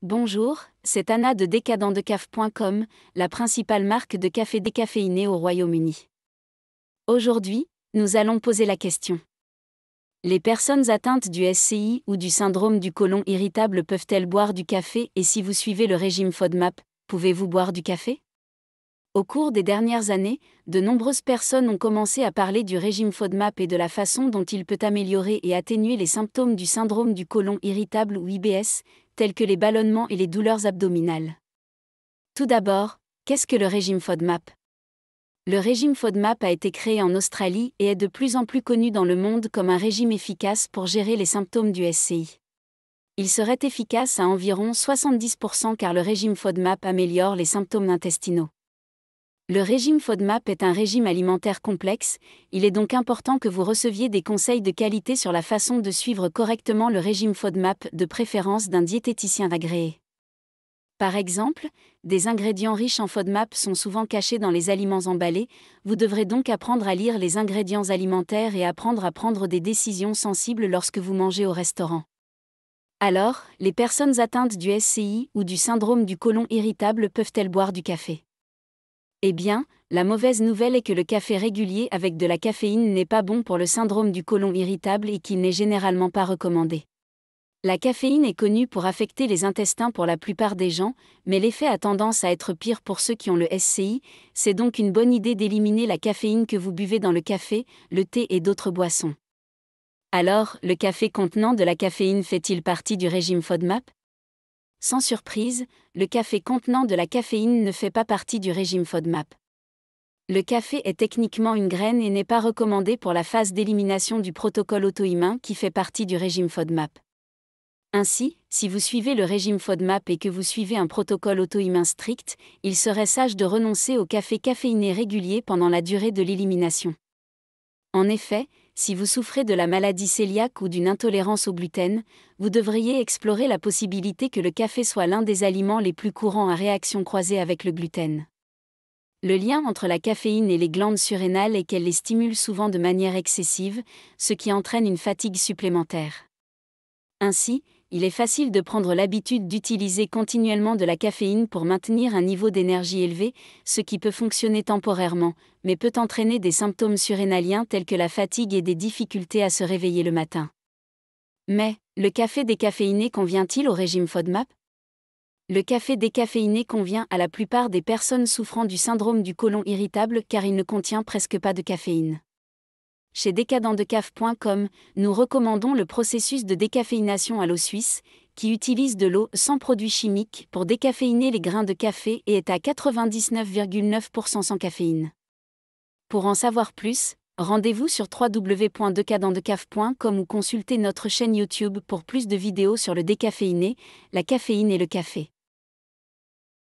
Bonjour, c'est Anna de decadentdecaf.com, la principale marque de café décaféiné au Royaume-Uni. Aujourd'hui, nous allons poser la question. Les personnes atteintes du SCI ou du syndrome du côlon irritable peuvent-elles boire du café, et si vous suivez le régime FODMAP, pouvez-vous boire du café? Au cours des dernières années, de nombreuses personnes ont commencé à parler du régime FODMAP et de la façon dont il peut améliorer et atténuer les symptômes du syndrome du côlon irritable ou IBS, tels que les ballonnements et les douleurs abdominales. Tout d'abord, qu'est-ce que le régime FODMAP? Le régime FODMAP a été créé en Australie et est de plus en plus connu dans le monde comme un régime efficace pour gérer les symptômes du SCI. Il serait efficace à environ 70% car le régime FODMAP améliore les symptômes intestinaux. Le régime FODMAP est un régime alimentaire complexe, il est donc important que vous receviez des conseils de qualité sur la façon de suivre correctement le régime FODMAP, de préférence d'un diététicien agréé. Par exemple, des ingrédients riches en FODMAP sont souvent cachés dans les aliments emballés, vous devrez donc apprendre à lire les ingrédients alimentaires et apprendre à prendre des décisions sensibles lorsque vous mangez au restaurant. Alors, les personnes atteintes du SCI ou du syndrome du côlon irritable peuvent-elles boire du café? Eh bien, la mauvaise nouvelle est que le café régulier avec de la caféine n'est pas bon pour le syndrome du côlon irritable et qu'il n'est généralement pas recommandé. La caféine est connue pour affecter les intestins pour la plupart des gens, mais l'effet a tendance à être pire pour ceux qui ont le SCI, c'est donc une bonne idée d'éliminer la caféine que vous buvez dans le café, le thé et d'autres boissons. Alors, le café contenant de la caféine fait-il partie du régime FODMAP? Sans surprise, le café contenant de la caféine ne fait pas partie du régime FODMAP. Le café est techniquement une graine et n'est pas recommandé pour la phase d'élimination du protocole auto-immun qui fait partie du régime FODMAP. Ainsi, si vous suivez le régime FODMAP et que vous suivez un protocole auto-immun strict, il serait sage de renoncer au café caféiné régulier pendant la durée de l'élimination. En effet, si vous souffrez de la maladie cœliaque ou d'une intolérance au gluten, vous devriez explorer la possibilité que le café soit l'un des aliments les plus courants à réaction croisée avec le gluten. Le lien entre la caféine et les glandes surrénales est qu'elle les stimule souvent de manière excessive, ce qui entraîne une fatigue supplémentaire. Ainsi, il est facile de prendre l'habitude d'utiliser continuellement de la caféine pour maintenir un niveau d'énergie élevé, ce qui peut fonctionner temporairement, mais peut entraîner des symptômes surrénaliens tels que la fatigue et des difficultés à se réveiller le matin. Mais, le café décaféiné convient-il au régime FODMAP? Le café décaféiné convient à la plupart des personnes souffrant du syndrome du côlon irritable car il ne contient presque pas de caféine. Chez decadentdecaf.com, nous recommandons le processus de décaféination à l'eau suisse, qui utilise de l'eau sans produits chimiques pour décaféiner les grains de café et est à 99,9% sans caféine. Pour en savoir plus, rendez-vous sur www.decadentdecaf.com ou consultez notre chaîne YouTube pour plus de vidéos sur le décaféiné, la caféine et le café.